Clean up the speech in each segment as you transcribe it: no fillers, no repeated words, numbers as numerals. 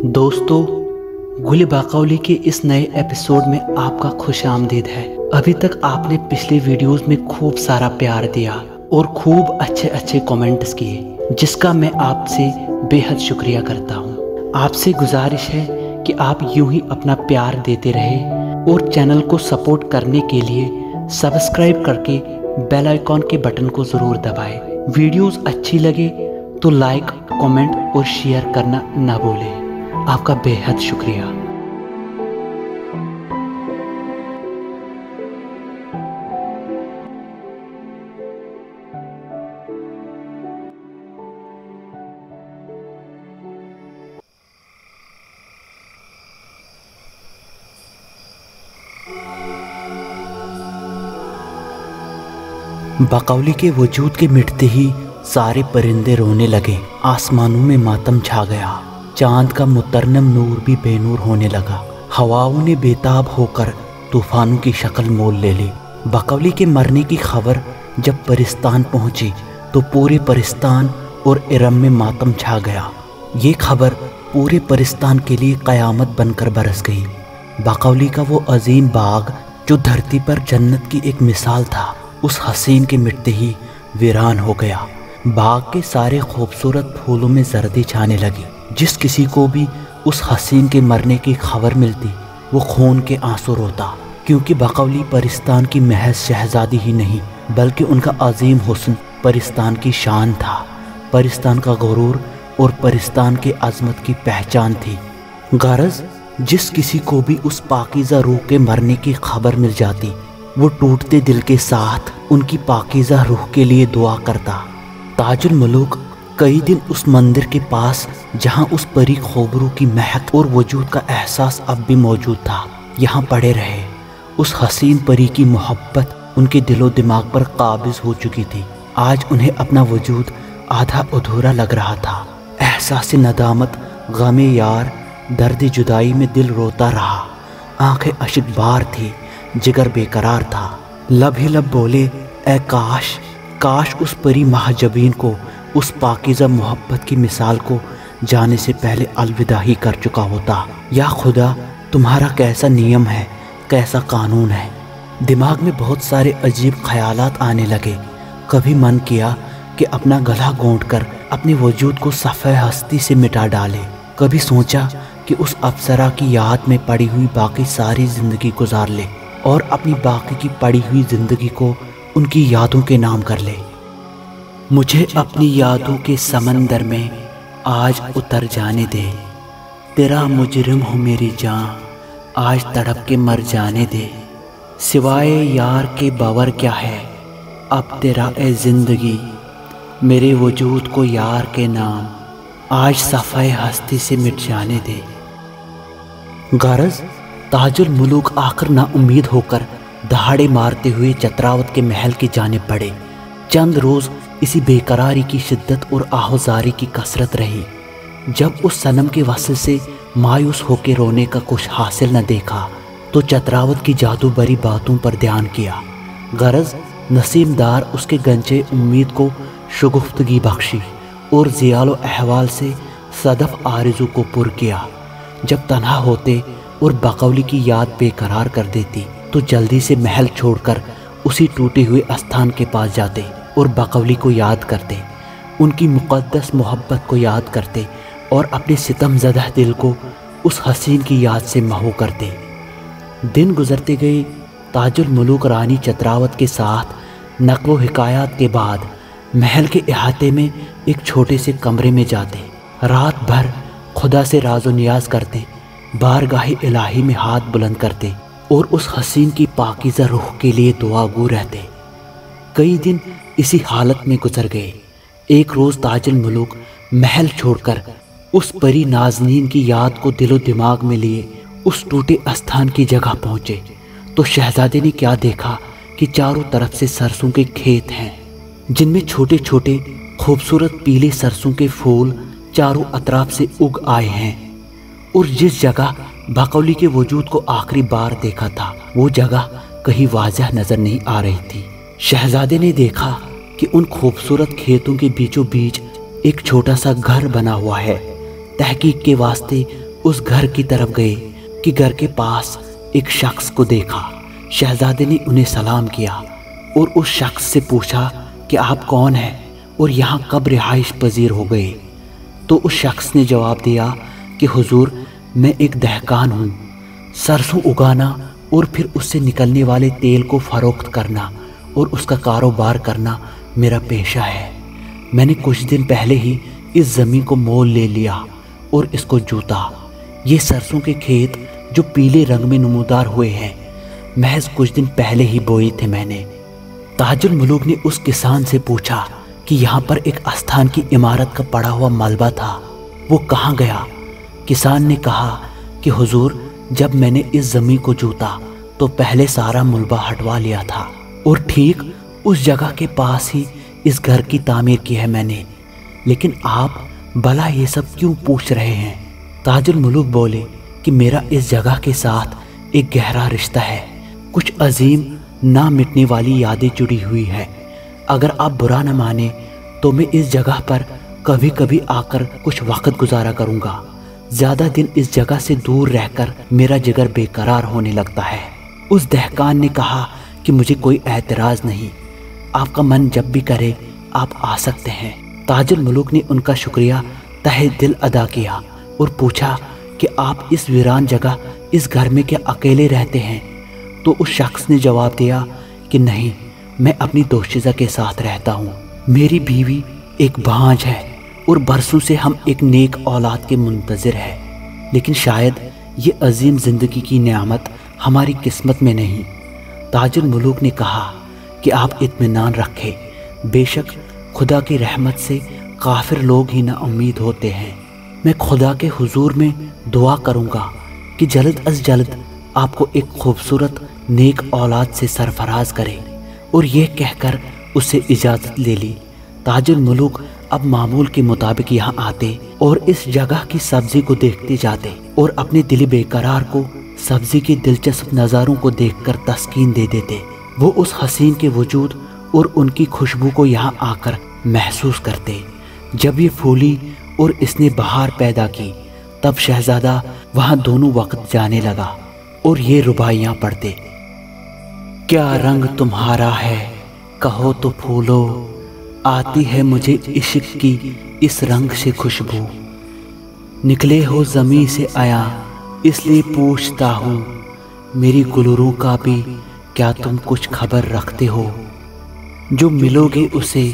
दोस्तों, गुल बाकौली के इस नए एपिसोड में आपका खुश आमदीद है। अभी तक आपने पिछले वीडियोस में खूब सारा प्यार दिया और खूब अच्छे अच्छे कमेंट्स किए, जिसका मैं आपसे बेहद शुक्रिया करता हूँ। आपसे गुजारिश है कि आप यूं ही अपना प्यार देते रहे और चैनल को सपोर्ट करने के लिए सब्सक्राइब करके बेल आइकॉन के बटन को ज़रूर दबाएं। वीडियोस अच्छी लगे तो लाइक, कमेंट और शेयर करना ना भूलें। आपका बेहद शुक्रिया। बाकौली के वजूद के मिटते ही सारे परिंदे रोने लगे। आसमानों में मातम छा गया। चांद का मुतरन्नम नूर भी बेनूर होने लगा। हवाओं ने बेताब होकर तूफानों की शक्ल मोल ले ली। बाकौली के मरने की खबर जब परिस्तान पहुंची तो पूरे परिस्तान और इरम में मातम छा गया। ये खबर पूरे परिस्तान के लिए क़यामत बनकर बरस गई। बाकौली का वो अजीम बाग जो धरती पर जन्नत की एक मिसाल था, उस हसीन के मिटते ही वीरान हो गया। बाग के सारे खूबसूरत फूलों में जर्दी छाने लगी। जिस किसी को भी उस हसीन के मरने की खबर मिलती, वो खून के आंसू रोता, क्योंकि बाकौली परिस्तान की महज शहजादी ही नहीं बल्कि उनका अजीम हुस्न परिस्तान की शान था, परिस्तान का गुरूर और परिस्तान के अजमत की पहचान थी। गारज जिस किसी को भी उस पाकीज़ा रूह के मरने की खबर मिल जाती, वो टूटते दिल के साथ उनकी पाकीज़ा रूह के लिए दुआ करता। ताजुल मुलूक कई दिन उस मंदिर के पास जहां उस परी खोबरू की महक और वजूद का एहसास अब भी मौजूद था, यहाँ पड़े रहे। उस हसीन परी की मोहब्बत उनके दिलो दिमाग पर काबिज हो चुकी थी। आज उन्हें अपना वजूद आधा अधूरा लग रहा था। एहसास नदामत, गमे यार, दर्द जुदाई में दिल रोता रहा। आंखें अशिकबार थी, जिगर बेकरार था। लब ही लब बोले, ए काश काश उस परी महाजबीन को उस पाकीज़ा मोहब्बत की मिसाल को जाने से पहले अलविदा ही कर चुका होता। या खुदा, तुम्हारा कैसा नियम है, कैसा कानून है। दिमाग में बहुत सारे अजीब ख्यालात आने लगे। कभी मन किया कि अपना गला घोंट कर अपने वजूद को सफ़े हस्ती से मिटा डाले। कभी सोचा कि उस अप्सरा की याद में पड़ी हुई बाकी सारी ज़िंदगी गुजार ले और अपनी बाकी की पड़ी हुई ज़िंदगी को उनकी यादों के नाम कर ले। मुझे अपनी यादों के समंदर में आज उतर जाने दे। तेरा मुजरिम हूँ मेरी जान, आज तड़प के मर जाने दे। सिवाय यार के बावर क्या है अब तेरा ए ज़िंदगी, मेरे वजूद को यार के नाम आज सफ़ाए हस्ती से मिट जाने दे। गारज ताजुल मुलूक आकर ना उम्मीद होकर दहाड़े मारते हुए चतरावत के महल की जानिब बढ़े। चंद रोज़ इसी बेकरारी की शिद्दत और आहोजारी की कसरत रही। जब उस सनम के वसल से मायूस होकर रोने का कुछ हासिल न देखा तो चतरावत की जादू भरी बातों पर ध्यान किया। गरज नसीमदार उसके गंजे उम्मीद को शगुफ्तगी बख्शी और ज़ियालो अहवाल से सदफ आरज़ू को पुर किया। जब तन्हा होते और बाकौली की याद बेकरार कर देती तो जल्दी से महल छोड़कर उसी टूटे हुए स्थान के पास जाते और बाकौली को याद करते, उनकी मुक़द्दस मोहब्बत को याद करते और अपने सितमज़दा दिल को उस हसीन की याद से महू करते। दिन गुजरते गए। ताजुल मुलूक रानी चतरावत के साथ नक़्ल हिकायत के बाद महल के अहाते में एक छोटे से कमरे में जाते। रात भर खुदा से राज़ो नियाज करते, बारगाह इलाही में हाथ बुलंद करते और उस हसीन की पाकीज़ा रूह के लिए दुआगो रहते। कई दिन इसी हालत में गुजर गए। एक रोज़ ताजुल मुलूक महल छोड़कर उस परी नाज़नीन की याद को दिलो दिमाग में लिए उस टूटे स्थान की जगह पहुँचे तो शहजादे ने क्या देखा कि चारों तरफ से सरसों के खेत हैं, जिनमें छोटे छोटे खूबसूरत पीले सरसों के फूल चारों अतराफ से उग आए हैं। और जिस जगह बाकौली के वजूद को आखिरी बार देखा था, वो जगह कहीं वाज़ह नज़र नहीं आ रही थी। शहजादे ने देखा कि उन खूबसूरत खेतों के बीचों बीच एक छोटा सा घर बना हुआ है। तहकीक के वास्ते उस घर की तरफ गए कि घर के पास एक शख्स को देखा। शहजादे ने उन्हें सलाम किया और उस शख्स से पूछा कि आप कौन हैं और यहाँ कब रिहाइश पजीर हो गए। तो उस शख्स ने जवाब दिया कि हुजूर, मैं एक दहकान हूँ। सरसों उगाना और फिर उससे निकलने वाले तेल को फरोख्त करना और उसका कारोबार करना मेरा पेशा है। मैंने कुछ दिन पहले ही इस ज़मीन को मोल ले लिया और इसको जूता। ये सरसों के खेत जो पीले रंग में नमूदार हुए हैं, महज कुछ दिन पहले ही बोए थे मैंने। ताजुल मुलूक ने उस किसान से पूछा कि यहाँ पर एक आस्थान की इमारत का पड़ा हुआ मलबा था, वो कहाँ गया? किसान ने कहा कि हुजूर, जब मैंने इस ज़मीन को जूता तो पहले सारा मलबा हटवा लिया था और ठीक उस जगह के पास ही इस घर की तामीर की है मैंने। लेकिन आप भला ये सब क्यों पूछ रहे हैं? ताजुल मुलूक बोले कि मेरा इस जगह के साथ एक गहरा रिश्ता है, कुछ अजीम ना मिटने वाली यादें जुड़ी हुई है। अगर आप बुरा न माने तो मैं इस जगह पर कभी कभी आकर कुछ वक्त गुजारा करूँगा। ज़्यादा दिन इस जगह से दूर रहकर मेरा जिगर बेकरार होने लगता है। उस दहकान ने कहा कि मुझे कोई एतराज़ नहीं, आपका मन जब भी करे आप आ सकते हैं। ताजुल मुलूक ने उनका शुक्रिया तहे दिल अदा किया और पूछा कि आप इस वीरान जगह, इस घर में क्या अकेले रहते हैं? तो उस शख्स ने जवाब दिया कि नहीं, मैं अपनी दोशीज़ा के साथ रहता हूँ। मेरी बीवी एक भांज है और बरसों से हम एक नेक औलाद के मुंतज़िर हैं, लेकिन शायद ये अजीम ज़िंदगी की नेमत हमारी किस्मत में नहीं। ताजुल मुलूक ने कहा कि आप इत्मीनान रखें, बेशक खुदा की रहमत से काफिर लोग ही ना उम्मीद होते हैं। मैं खुदा के हुजूर में दुआ करूँगा कि जल्द अज जल्द आपको एक खूबसूरत नेक औलाद से सरफराज करे। और यह कहकर उससे इजाज़त ले ली। ताजुल मुलूक अब मामूल के मुताबिक यहाँ आते और इस जगह की सब्जी को देखते जाते और अपने दिली बेकरार को सब्जी के दिलचस्प नज़ारों को देखकर तस्कीन दे देते। वो उस हसीन के वजूद और उनकी खुशबू को यहाँ आकर महसूस करते। जब ये फूली और इसने बहार पैदा की, तब शहजादा वहाँ दोनों वक्त जाने लगा और ये रुबाइयाँ पढ़ते। क्या रंग तुम्हारा है, कहो तो फूलो, आती है मुझे इश्क की इस रंग से खुशबू। निकले हो ज़मीं से आया इसलिए पूछता हूँ, मेरी गुलरू का भी क्या तुम कुछ खबर रखते हो? जो मिलोगे उसे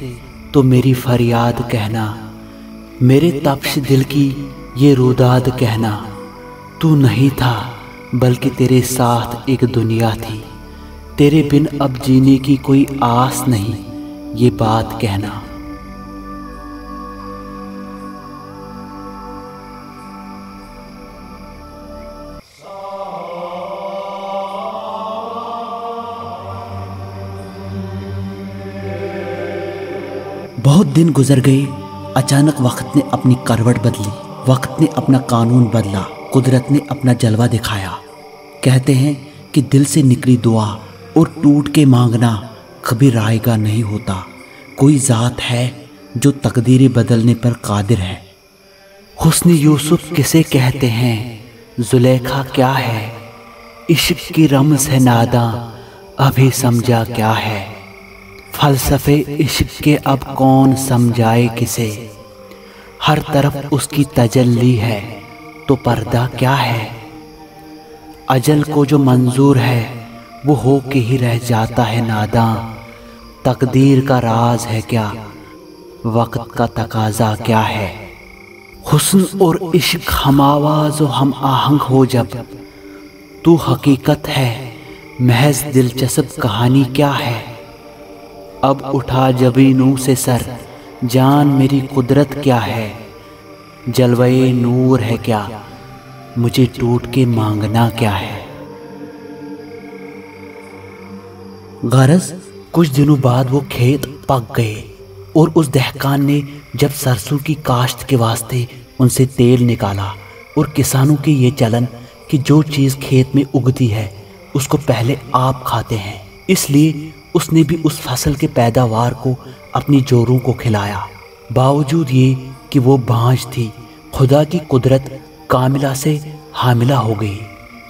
तो मेरी फरियाद कहना, मेरे तप्श दिल की ये रुदाद कहना। तू नहीं था बल्कि तेरे साथ एक दुनिया थी, तेरे बिन अब जीने की कोई आस नहीं, ये बात कहना। बहुत दिन गुजर गए। अचानक वक्त ने अपनी करवट बदली, वक्त ने अपना कानून बदला, कुदरत ने अपना जलवा दिखाया। कहते हैं कि दिल से निकली दुआ और टूट के मांगना कभी रायगा नहीं होता। कोई ज़ात है जो तकदीरें बदलने पर कादिर है। हुस्न यूसुफ किसे कहते हैं, जुलेखा क्या है, इश्क की रमज़ है नादां, अभी समझा क्या है। फलसफे इश्क के अब कौन समझाए किसे, हर तरफ उसकी तजल्ली है तो पर्दा क्या है। अजल को जो मंजूर है वो हो के ही रह जाता है नादां, तकदीर का राज है क्या, वक्त का तकाजा क्या है। हुस्न और इश्क हम आवाज़ और हम आहंग हो जब, तू हकीकत है महज दिलचस्प कहानी क्या है। अब उठा जबीनों से सर, जान मेरी कुदरत क्या है, जलवे नूर है क्या, मुझे टूट के मांगना क्या है। गरज कुछ दिनों बाद वो खेत पक गए और उस दहकान ने जब सरसों की काश्त के वास्ते उनसे तेल निकाला, और किसानों की ये चलन कि जो चीज़ खेत में उगती है उसको पहले आप खाते हैं, इसलिए उसने भी उस फसल के पैदावार को अपनी जोरों को खिलाया। बावजूद ये कि वो भांज थी, खुदा की कुदरत کاملہ سے حاملہ ہو گئی۔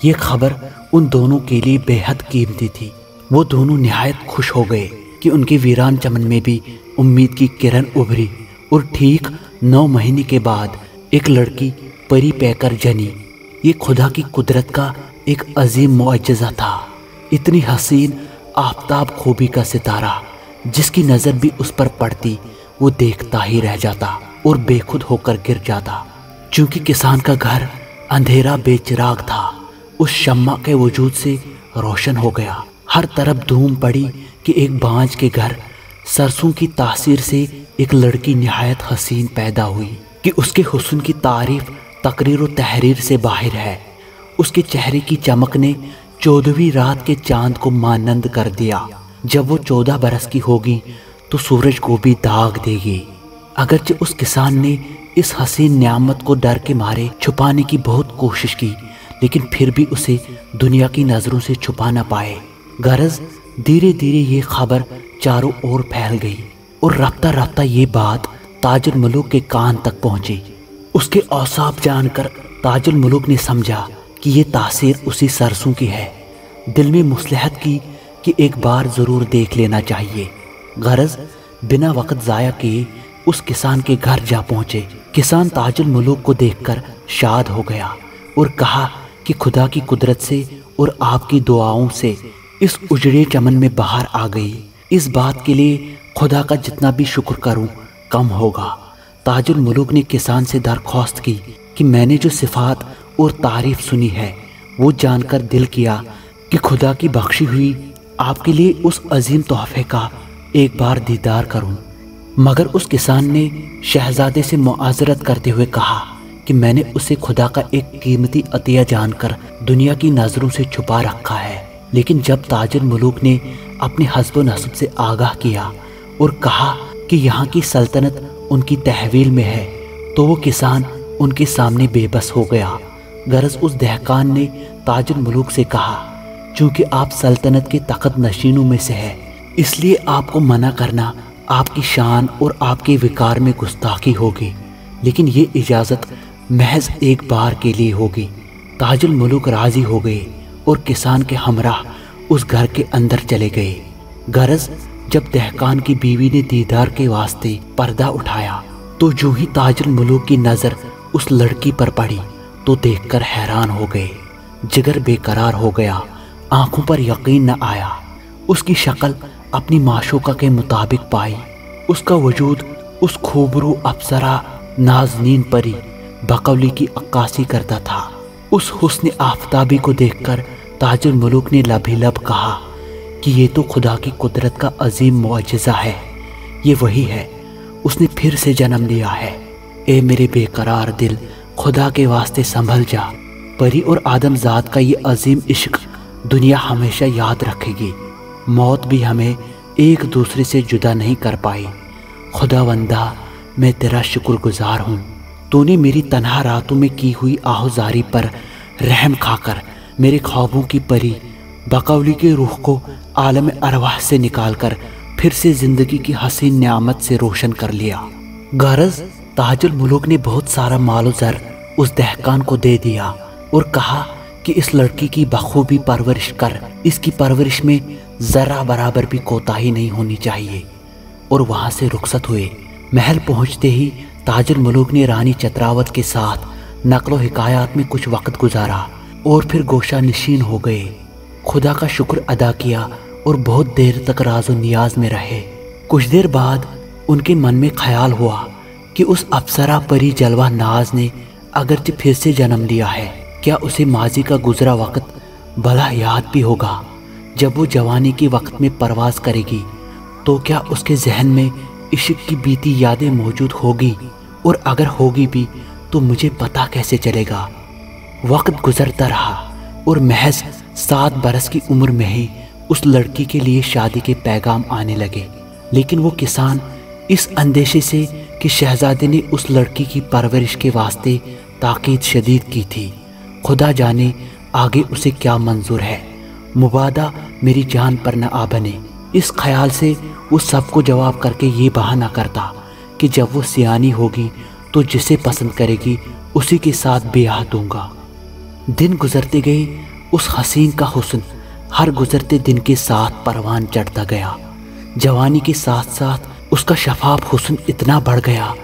یہ خبر ان دونوں کے لیے بے حد قیمتی تھی۔ وہ دونوں نہایت خوش ہو گئے کہ ان کے ویران چمن میں بھی امید کی کرن ابھری، اور ٹھیک 9 مہینے کے بعد ایک لڑکی پری پے کر جنی۔ یہ خدا کی قدرت کا ایک عظیم معجزہ تھا۔ اتنی حسین آفتاب خوبی کا ستارہ جس کی نظر بھی اس پر پڑتی وہ دیکھتا ہی رہ جاتا اور بے خود ہو کر گر جاتا۔ چونکہ کسان کا گھر اندھیرا بے چراغ تھا، اس شمع کے وجود سے روشن ہو گیا۔ ہر طرف دھوم پڑی کہ ایک بانجھ کے گھر سرسوں کی تاثیر سے ایک لڑکی نہایت حسین پیدا ہوئی کہ اس کے حسن کی تعریف تقریر و تحریر سے باہر ہے۔ اس کے چہرے کی چمک نے 14ویں رات کے چاند کو مانند کر دیا۔ جب وہ 14 برس کی ہوگی تو سورج کو بھی داغ دے گی۔ اگرچہ اس کسان نے اس حسین نعمت کو ڈر کے مارے چھپانے کی بہت کوشش کی، لیکن پھر بھی اسے دنیا کی نظروں سے چھپا نہ پائے۔ غرض دھیرے دھیرے یہ خبر چاروں اور پھیل گئی، اور رفتہ رفتہ یہ بات تاج الملوک کے کان تک پہنچی۔ اس کے اوصاف جان کر تاج الملوک نے سمجھا کہ یہ تاثیر اسی سرسوں کی ہے۔ دل میں مصلحت کی کہ ایک بار ضرور دیکھ لینا چاہیے۔ غرض بنا وقت ضائع کیے اس کسان کے گھر جا پہنچے۔ کسان تاج الملوک کو دیکھ کر شاد ہو گیا اور کہا کہ خدا کی قدرت سے اور آپ کی دعاؤں سے اس اجڑے چمن میں بہار آ گئی۔ اس بات کے لیے خدا کا جتنا بھی شکر کروں کم ہوگا۔ تاج الملوک نے کسان سے درخواست کی کہ میں نے جو صفات اور تعریف سنی ہے وہ جان کر دل کیا کہ خدا کی بخشی ہوئی آپ کے لیے اس عظیم تحفے کا ایک بار دیدار کروں۔ مگر اس کسان نے شہزادے سے معذرت کرتے ہوئے کہا کہ میں نے اسے خدا کا ایک قیمتی عطیہ جان کر دنیا کی نظروں سے چھپا رکھا ہے۔ لیکن جب تاج الملوک نے اپنے حسب و نسب سے آگاہ کیا اور کہا کہ یہاں کی سلطنت ان کی تحویل میں ہے تو وہ کسان ان کے سامنے بے بس ہو گیا۔ غرض اس دہقان نے تاج الملوک سے کہا چونکہ آپ سلطنت کے تخت نشینوں میں سے ہے اس لیے آپ کو منع کرنا آپ کی شان اور آپ کے وقار میں گستاخی ہوگی، لیکن یہ اجازت محض ایک بار کے لیے ہوگی۔ تاج الملوک راضی ہو گئے اور کسان کے ہمراہ اس گھر کے اندر چلے گئے۔ غرض جب دہقان کی بیوی نے دیدار کے واسطے پردہ اٹھایا تو جو ہی تاج الملوک کی نظر اس لڑکی پر پڑی تو دیکھ کر حیران ہو گئے۔ جگر بے قرار ہو گیا، آنکھوں پر یقین نہ آیا۔ اس کی شکل اپنی معشوقہ کے مطابق پائی، اس کا وجود اس خوبرو اپسرا نازنین پری بقولی کی عکاسی کرتا تھا۔ اس حسن آفتابی کو دیکھ کر تاج الملوک نے لب ہی لب کہا کہ یہ تو خدا کی قدرت کا عظیم معجزہ ہے، یہ وہی ہے، اس نے پھر سے جنم لیا ہے۔ اے میرے بے قرار دل، خدا کے واسطے سنبھل جا۔ پری اور آدم ذات کا یہ عظیم عشق دنیا ہمیشہ یاد رکھے گی، موت بھی ہمیں ایک دوسرے سے جدا نہیں کر پائی۔ خداوندا میں تیرا شکر گزار ہوں، تو نے میری تنہا راتوں میں کی ہوئی آہوزاری پر رحم کھا کر میرے خوابوں کی پری بقولی کے روح کو عالم ارواح سے نکال کر پھر سے زندگی کی حسین نعمت سے روشن کر لیا۔ غرض تاج الملوک نے بہت سارا مال و زر اس دہقان کو دے دیا اور کہا کہ اس لڑکی کی بخوبی پرورش کر، اس کی پرورش میں ذرہ برابر بھی کوتاہی نہیں ہونی چاہیے، اور وہاں سے رخصت ہوئے۔ محل پہنچتے ہی تاج الملوک نے رانی چتراوت کے ساتھ نقل و حکایات میں کچھ وقت گزارا اور پھر گوشہ نشین ہو گئے۔ خدا کا شکر ادا کیا اور بہت دیر تک راز و نیاز میں رہے۔ کچھ دیر بعد ان کے من میں خیال ہوا کہ اس اپسرا پری جلوہ ناز نے اگرچہ پھر سے جنم لیا ہے، کیا اسے ماضی کا گزرا وقت بھلا یاد بھی ہوگا؟ جب وہ جوانی کے وقت میں پرواز کرے گی تو کیا اس کے ذہن میں عشق کی بیتی یادیں موجود ہوگی؟ اور اگر ہوگی بھی تو مجھے پتہ کیسے چلے گا؟ وقت گزرتا رہا اور محض 7 برس کی عمر میں ہی اس لڑکی کے لیے شادی کے پیغام آنے لگے۔ لیکن وہ کسان اس اندیشے سے کہ شہزادے نے اس لڑکی کی پرورش کے واسطے تاکید شدید کی تھی، خدا جانے آگے اسے کیا منظور ہے، مبادا میری جان پر نہ آ بنے۔ اس خیال سے وہ سب کو جواب کر کے یہ بہانہ کرتا کہ جب وہ سیانی ہوگی تو جسے پسند کرے گی उसी के साथ ब्याह दूंगा। दिन गुजरते गए, उस हसीन का हुस्न हर गुजरते दिन के साथ परवान चढ़ता गया। जवानी के साथ साथ उसका शफाफ हुस्न इतना बढ़ गया,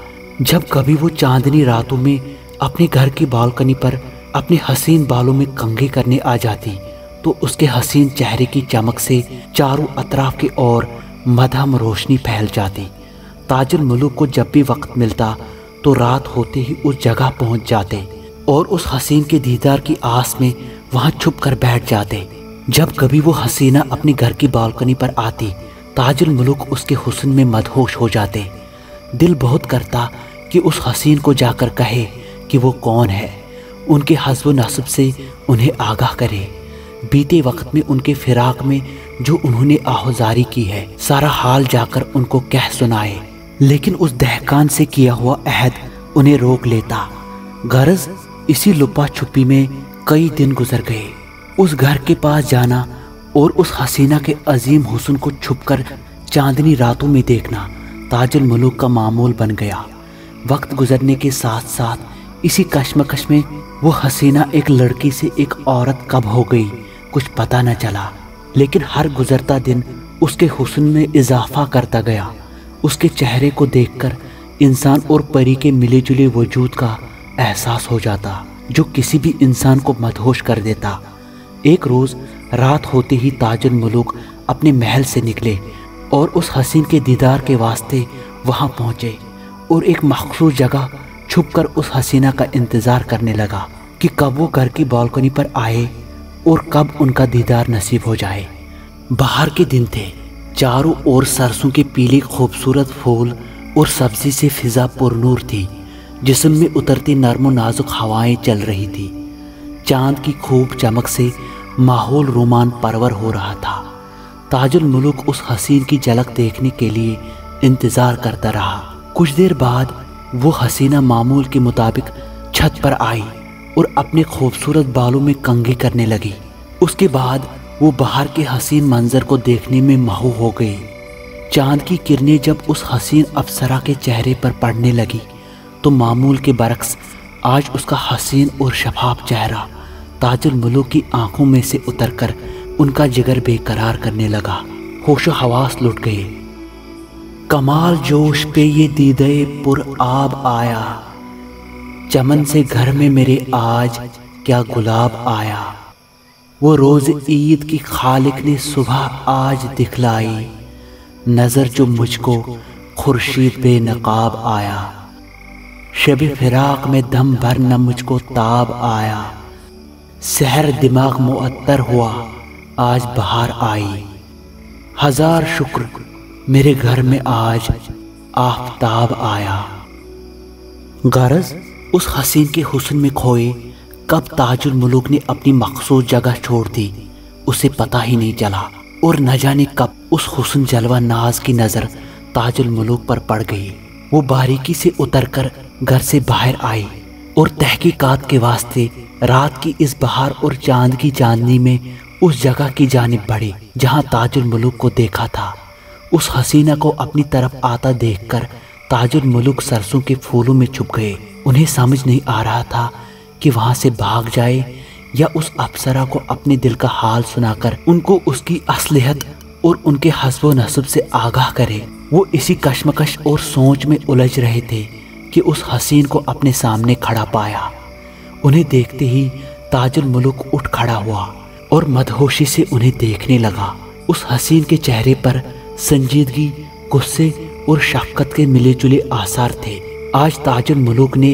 जब कभी वो चांदनी रातों में अपने घर की बालकनी पर अपने हसीन बालों में कंघी करने आ जाती तो उसके हसीन चेहरे की चमक से चारों अतराफ की ओर मदहम रोशनी फैल जाती। ताजुल मुलूक को जब भी वक्त मिलता तो रात होते ही उस जगह पहुंच जाते और उस हसीन के दीदार की आस में वहां छुप कर बैठ जाते। जब कभी वो हसीना अपने घर की बालकनी पर आती, ताजुल मुलूक उसके हुस्न में मदहोश हो जाते। दिल बहुत करता कि उस हसीन को जाकर कहे कि वो कौन है, उनके हस्ब नस्ब से उन्हें आगाह करे, बीते वक्त में उनके फिराक में जो उन्होंने आहुजारी की है सारा हाल जाकर उनको कह सुनाए। लेकिन उस दहकान से किया हुआ अहद उन्हें रोक लेता। गरज इसी लुपा छुपी में कई दिन गुजर गए। उस घर के पास जाना और उस हसीना के अजीम हुस्न को छुपकर चांदनी रातों में देखना ताजुल मुलूक का मामूल बन गया। वक्त गुजरने के साथ साथ इसी कश्मकश में वो हसीना एक लड़की से एक औरत कब हो गई कुछ पता न चला। लेकिन हर गुजरता दिन उसके हुस्न में इजाफा करता गया। उसके चेहरे को देखकर इंसान और परी के मिले जुले वजूद का एहसास हो जाता, जो किसी भी इंसान को मदहोश कर देता। एक रोज़ रात होते ही ताजुल मुलूक अपने महल से निकले और उस हसीन के दीदार के वास्ते वहां पहुंचे और एक मखसूस जगह छुपकर उस हसीना का इंतज़ार करने लगा कि कब वो घर की बालकनी पर आए और कब उनका दीदार नसीब हो जाए। बाहर के दिन थे, चारों ओर सरसों के पीले खूबसूरत फूल और सब्जी से फिजा पुरनूर थी, जिस्म में उतरती नरम नाजुक हवाएं चल रही थी। चांद की खूब चमक से माहौल रोमान परवर हो रहा था। ताजुल मुलूक उस हसीन की झलक देखने के लिए इंतज़ार करता रहा। कुछ देर बाद वो हसीना मामूल के मुताबिक छत पर आई और अपने खूबसूरत बालों में कंघी करने लगी। उसके बाद वो बाहर के हसीन मंजर को देखने में महू हो गई। चांद की किरणें जब उस हसीन अप्सरा के चेहरे पर पड़ने लगी तो मामूल के बरक्स आज उसका हसीन और शफाफ चेहरा ताजुल मुलूक की आंखों में से उतरकर उनका जिगर बेकरार करने लगा। होशो हवास लुट गए। कमाल जोश पे ये दीदे पुर आब आया, चमन से घर में मेरे आज क्या गुलाब आया। वो रोज़ ईद की खालिक ने सुबह आज दिखलाई, नज़र जो मुझको खुर्शीद बेनकाब आया। शब फिराक में दम भर न मुझको ताब आया, सहर दिमाग मुअत्तर हुआ आज बहार आई। हजार शुक्र मेरे घर में आज आफताब आया। गरज उस हसीन के हुस्न में खोए कब ताजुल मुलूक ने अपनी मखसूस जगह छोड़ दी उसे पता ही नहीं चला, और न जाने कब उस हुस्न जलवा नाज की नज़र ताजुल मुलूक पर पड़ गई। वो बारीकी से उतरकर घर से बाहर आई और तहकीकात के वास्ते रात की इस बहार और चांद की चांदनी में उस जगह की जानिब बढ़े जहां ताजुल मुलूक को देखा था। उस हसीना को अपनी तरफ आता देखकर ताजुल मुलूक सरसों के फूलों में छुप गए। उन्हें समझ नहीं आ रहा था कि वहां से भाग जाए या उस अप्सरा को अपने दिल का हाल सुनाकर उनको उसकी असलियत और उनके हस्ब नस्ब से आगाह करे। वो इसी कश्मकश और सोच में उलझ रहे थे कि उस हसीन को अपने सामने खड़ा पाया। उन्हें देखते ही ताजुल मुलूक उठ खड़ा हुआ और मदहोशी से उन्हें देखने लगा। उस हसीन के चेहरे पर संजीदगी, गुस्से और शफ़क़त के मिले जुले आसार थे। आज ताजुल मुलूक ने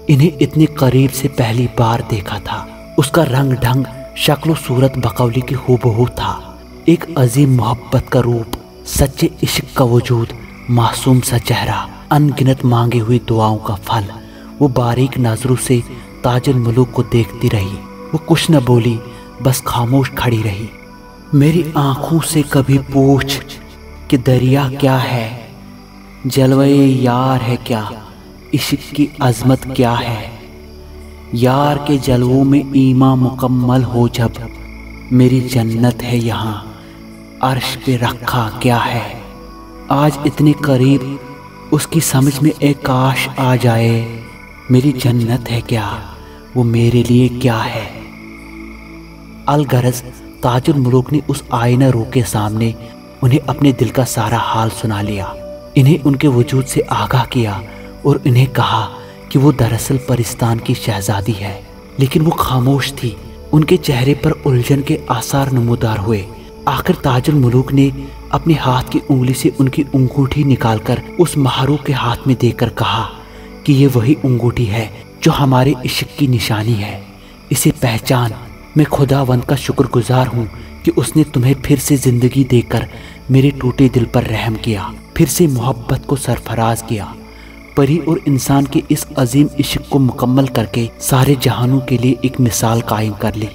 इन्हें इतने करीब से पहली बार देखा था। उसका रंग ढंग, शक्ल सूरत बकौली की हूबहू था। एक अजीम मोहब्बत का रूप, सच्चे इश्क का वजूद, मासूम सा चेहरा, अनगिनत मांगे हुई दुआओं का फल। वो बारीक नजरों से ताजुल मुलूक को देखती रही। वो कुछ न बोली, बस खामोश खड़ी रही। मेरी आंखों से कभी पूछ कि दरिया क्या है, जलवे यार है क्या, इश्क की अजमत क्या है। यार के जलवों में ईमा मुकम्मल हो जब, मेरी जन्नत है यहाँ, अर्श पे रखा क्या है। आज इतने करीब उसकी समझ में एक काश आ जाए, میری جنت ہے کیا، وہ میرے لیے کیا ہے؟ الغرض تاج الملوک نے اس آئینہ رو کے سامنے انہیں اپنے دل کا سارا حال سنا لیا، انہیں ان کے وجود سے آگاہ کیا اور انہیں کہا کہ وہ دراصل پرستان کی شہزادی ہے، لیکن وہ خاموش تھی۔ ان کے چہرے پر الجھن کے آثار نمودار ہوئے۔ آخر تاج الملوک نے اپنے ہاتھ کی انگلی سے ان کی انگوٹھی نکال کر اس مہرو کے ہاتھ میں دے کر کہا کہ یہ وہی انگوٹھی ہے جو ہمارے عشق کی نشانی ہے، اسے پہچان۔ میں خداوند کا شکر گزار ہوں کہ اس نے تمہیں پھر سے زندگی دے کر میرے ٹوٹے دل پر رحم کیا، پھر سے محبت کو سرفراز کیا، پری اور انسان کے اس عظیم عشق کو مکمل کر کے سارے جہانوں کے لیے ایک مثال قائم کر لی۔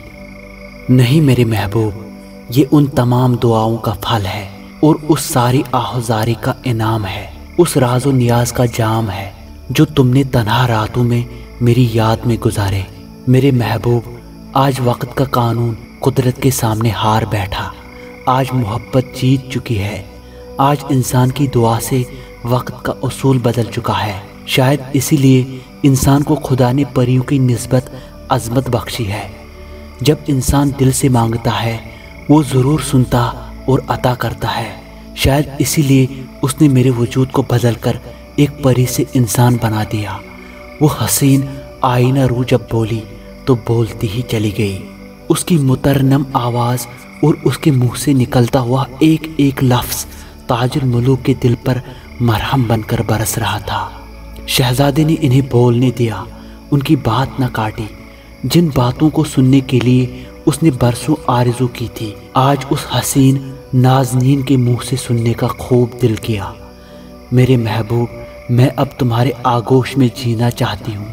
نہیں میرے محبوب، یہ ان تمام دعاؤں کا پھل ہے اور اس ساری آہوزاری کا انعام ہے، اس راز و نیاز کا جام ہے جو تم نے تنہا راتوں میں میری یاد میں گزارے۔ میرے محبوب، آج وقت کا قانون قدرت کے سامنے ہار بیٹھا، آج محبت جیت چکی ہے، آج انسان کی دعا سے وقت کا اصول بدل چکا ہے۔ شاید اسی لیے انسان کو خدا نے پریوں کی نسبت عظمت بخشی ہے۔ جب انسان دل سے مانگتا ہے وہ ضرور سنتا اور عطا کرتا ہے۔ شاید اسی لیے اس نے میرے وجود کو بدل کر ایک پری سے انسان بنا دیا۔ وہ حسین آئینہ رو جب بولی تو بولتی ہی چلی گئی۔ اس کی مترنم آواز اور اس کے منہ سے نکلتا ہوا ایک ایک لفظ تاج الملوک کے دل پر مرہم بن کر برس رہا تھا۔ شہزادے نے انہیں بولنے دیا، ان کی بات نہ کاٹی۔ جن باتوں کو سننے کے لیے اس نے برسوں آرزو کی تھی، آج اس حسین نازنین کے منہ سے سننے کا خوب دل کیا۔ میرے محبوب، میں اب تمہارے آغوش میں جینا چاہتی ہوں۔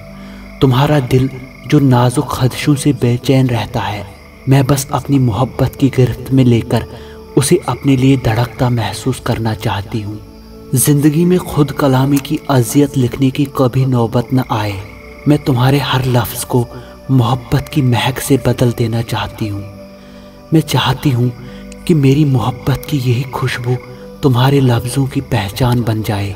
تمہارا دل جو نازک خدشوں سے بے چین رہتا ہے، میں بس اپنی محبت کی گرفت میں لے کر اسے اپنے لیے دھڑکتا محسوس کرنا چاہتی ہوں۔ زندگی میں خود کلامی کی اذیت لکھنے کی کبھی نوبت نہ آئے۔ میں تمہارے ہر لفظ کو محبت کی مہک سے بدل دینا چاہتی ہوں۔ میں چاہتی ہوں کہ میری محبت کی یہی خوشبو تمہارے لفظوں کی پہچان بن جائے۔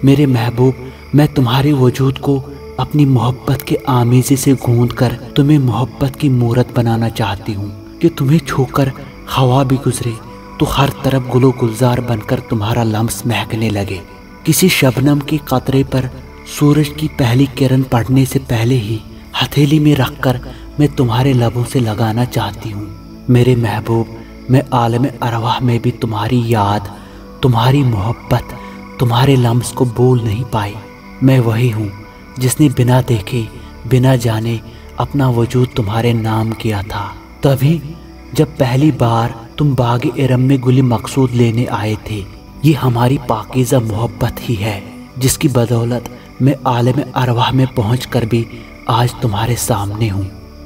میرے محبوب، میں تمہارے وجود کو اپنی محبت کے آمیزے سے گوندھ کر تمہیں محبت کی مورت بنانا چاہتی ہوں کہ تمہیں چھو کر ہوا بھی گزرے تو ہر طرف گل و گلزار بن کر تمہارا لمس مہکنے لگے۔ کسی شبنم کے قطرے پر سورج کی پہلی کرن پڑنے سے پہلے ہی ہتھیلی میں رکھ کر میں تمہارے لبوں سے لگانا چاہتی ہوں۔ میرے محبوب، میں عالم ارواح میں بھی تمہاری یاد، تمہاری محبت، تمہارے لمس کو بول نہیں پائی۔ میں وہی ہوں جس نے بنا دیکھے بنا جانے اپنا وجود تمہارے نام کیا تھا۔ تبھی جب پہلی بار تم باغ ارم میں گل مقصود لینے آئے تھے، یہ ہماری پاکیزہ محبت ہی ہے جس کی بدولت میں عالم ارواح میں پہنچ کر بھی آج تمہارے سامنے ہوں۔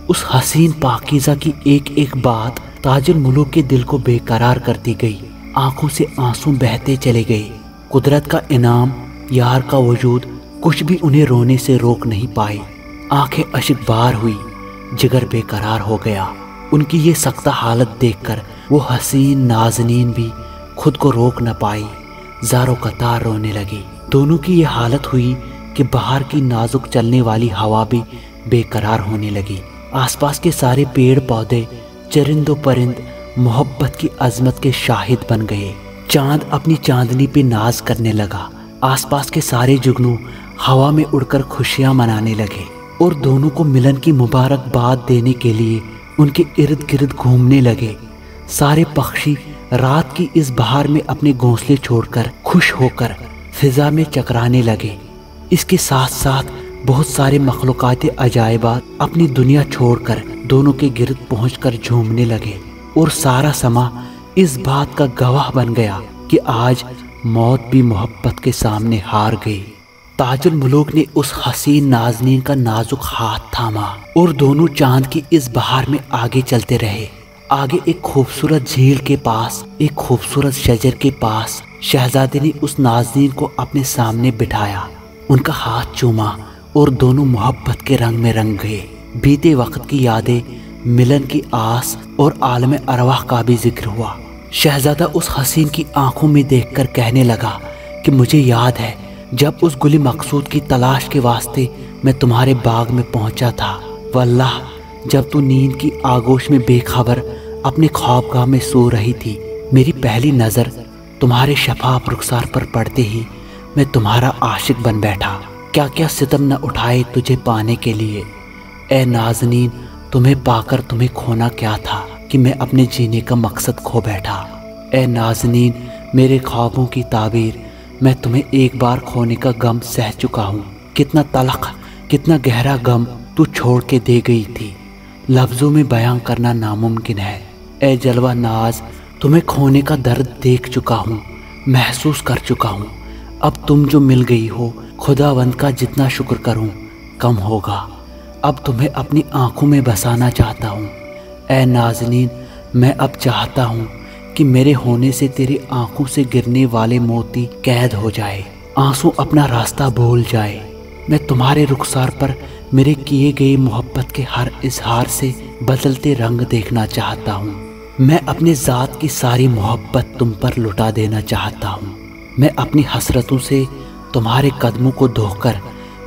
اس حسین پاکیزہ کی ایک ایک بات تاج الملوک کے دل کو بے قرار کرتی گئی، آنکھوں سے آنسو بہتے چلے گئے۔ قدرت کا انعام، یار کا وجود، کچھ بھی انہیں رونے سے روک نہیں پائی۔ آنکھیں اشک بار ہوئی، جگر بے قرار ہو گیا۔ ان کی یہ سختہ حالت دیکھ کر وہ حسین نازنین بھی خود کو روک نہ پائی، زارو قطار رونے لگی۔ دونوں کی یہ حالت ہوئی کہ باہر کی نازک چلنے والی ہوا بھی بے قرار ہونے لگی۔ آس پاس کے سارے پیڑ پودے، چرند و پرند محبت کی عظمت کے شاہد بن گئے۔ چاند اپنی چاندنی پہ ناز کرنے لگا۔ آس پاس کے سارے جگنو ہوا میں اڑ کر خوشیاں منانے لگے اور دونوں کو ملن کی مبارکباد دینے کے لیے ان کے ارد گرد گھومنے لگے۔ سارے پکشی رات کی اس بہار میں اپنے گھونسلے چھوڑ کر خوش ہو کر فضا میں چکرانے لگے۔ اس کے ساتھ ساتھ بہت سارے مخلوقات عجائبات اپنی دنیا چھوڑ کر دونوں کے گرد پہنچ کر جھومنے لگے، اور سارا سما اس بات کا گواہ بن گیا کہ آج موت بھی محبت کے سامنے ہار گئی۔ تاج الملوک نے اس حسین نازنین کا نازک ہاتھ تھاما اور دونوں چاند کی اس بہار میں آگے چلتے رہے۔ آگے ایک خوبصورت جھیل کے پاس، ایک خوبصورت شجر کے پاس شہزادے نے اس نازنین کو اپنے سامنے بٹھایا، ان کا ہاتھ چوما اور دونوں محبت کے رنگ میں رنگ گئے۔ بیتے وقت کی یادیں، ملن کی آس اور عالم ارواح کا بھی ذکر ہوا۔ شہزادہ اس حسین کی آنکھوں میں دیکھ کر کہنے لگا کہ مجھے یاد ہے جب اس گل مقصود کی تلاش کے واسطے میں تمہارے باغ میں پہنچا تھا، واللہ جب تو نیند کی آغوش میں بے خبر اپنے خوابگاہ میں سو رہی تھی، میری پہلی نظر تمہارے شفاف رخسار پر پڑتے ہی میں تمہارا عاشق بن بیٹھا۔ کیا کیا ستم نہ اٹھائے تجھے پانے کے لیے، اے نازنین تمہیں پا کر تمہیں کھونا کیا تھا کہ میں اپنے جینے کا مقصد کھو بیٹھا۔ اے نازنین میرے خوابوں کی تعبیر، میں تمہیں ایک بار کھونے کا غم سہ چکا ہوں۔ کتنا تلخ، کتنا گہرا غم تو چھوڑ کے دے گئی تھی، لفظوں میں بیان کرنا ناممکن ہے۔ اے جلوہ ناز تمہیں کھونے کا درد دیکھ چکا ہوں، محسوس کر چکا ہوں۔ اب تم جو مل گئی ہو، خداوند کا جتنا شکر کروں کم ہوگا۔ اب تمہیں اپنی آنکھوں میں بسانا چاہتا ہوں۔ اے نازنین میں اب چاہتا ہوں کہ میرے ہونے سے تیری آنکھوں سے گرنے والے موتی قید ہو جائے، آنسو اپنا راستہ بھول جائے۔ میں تمہارے رخسار پر میرے کیے گئے محبت کے ہر اظہار سے بدلتے رنگ دیکھنا چاہتا ہوں۔ میں اپنے ذات کی ساری محبت تم پر لٹا دینا چاہتا ہوں۔ میں اپنی حسرتوں سے تمہارے قدموں کو دھو کر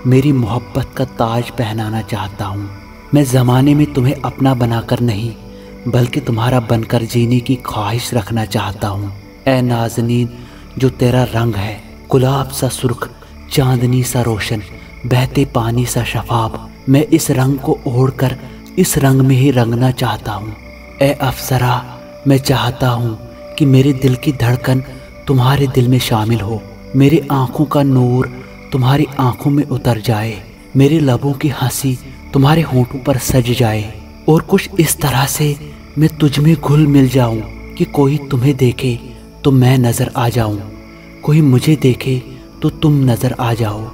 میری محبت کا تاج پہنانا چاہتا ہوں۔ میں زمانے میں تمہیں اپنا بنا کر نہیں بلکہ تمہارا بن کر جینے کی خواہش رکھنا چاہتا ہوں۔ اے نازنین جو تیرا رنگ ہے، گلاب سا سرخ، چاندنی سا روشن، بہتے پانی سا شفاف، میں اس رنگ کو اوڑھ کر اس رنگ میں ہی رنگنا چاہتا ہوں۔ اے افسرا میں چاہتا ہوں کہ میرے دل کی دھڑکن تمہارے دل میں شامل ہو، میری آنکھوں کا نور تمہاری آنکھوں میں اتر جائے، میرے لبوں کی ہنسی تمہارے ہونٹوں پر سج جائے، اور کچھ اس طرح سے میں تجھ میں گھل مل جاؤں کہ کوئی تمہیں دیکھے تو میں نظر آ جاؤں، کوئی مجھے دیکھے تو تم نظر آ جاؤ،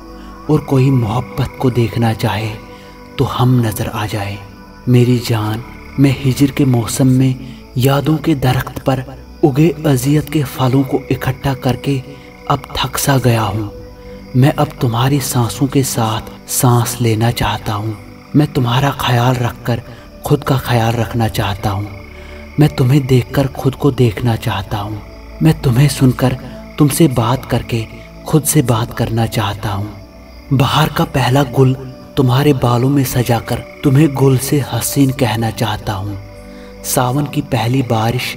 اور کوئی محبت کو دیکھنا چاہے تو ہم نظر آ جائے۔ میری جان میں ہجر کے موسم میں یادوں کے درخت پر اگے اذیت کے پھلوں کو اکٹھا کر کے اب تھک سا گیا ہوں۔ میں اب تمہاری سانسوں کے ساتھ سانس لینا چاہتا ہوں۔ میں تمہارا خیال رکھ کر خود کا خیال رکھنا چاہتا ہوں۔ میں تمہیں دیکھ کر خود کو دیکھنا چاہتا ہوں۔ میں تمہیں سن کر تم سے بات کر کے خود سے بات کرنا چاہتا ہوں۔ بہار کا پہلا گل تمہارے بالوں میں سجا کر تمہیں گل سے حسین کہنا چاہتا ہوں۔ ساون کی پہلی بارش،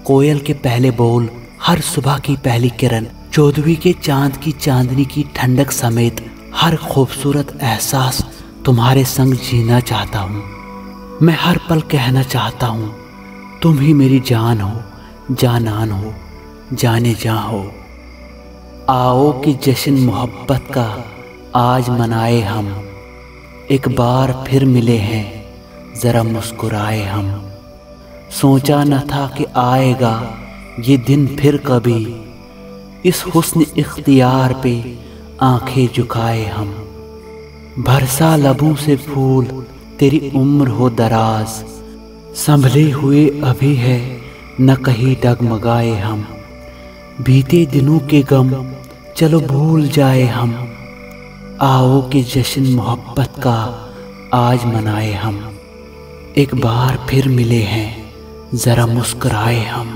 کوئل کے پہلے بول، ہر صبح کی پہلی کرن، 14ویں کے چاند کی چاندنی کی ٹھنڈک سمیت ہر خوبصورت احساس تمہارے سنگ جینا چاہتا ہوں۔ میں ہر پل کہنا چاہتا ہوں تم ہی میری جان ہو، جانان ہو، جانے جاں ہو۔ آؤ کہ جشن محبت کا آج منائے ہم، ایک بار پھر ملے ہیں ذرا مسکرائے ہم۔ سوچا نہ تھا کہ آئے گا یہ دن پھر کبھی، اس حسن اختیار پہ آنکھیں جھکائے ہم۔ برسا لبوں سے پھول تیری عمر ہو دراز، سنبھلے ہوئے ابھی ہے نہ کہیں ڈگمگائے ہم۔ بیتے دنوں کے غم چلو بھول جائے ہم، آؤ کہ جشن محبت کا آج منائے ہم، ایک بار پھر ملے ہیں ذرا مسکرائے ہم۔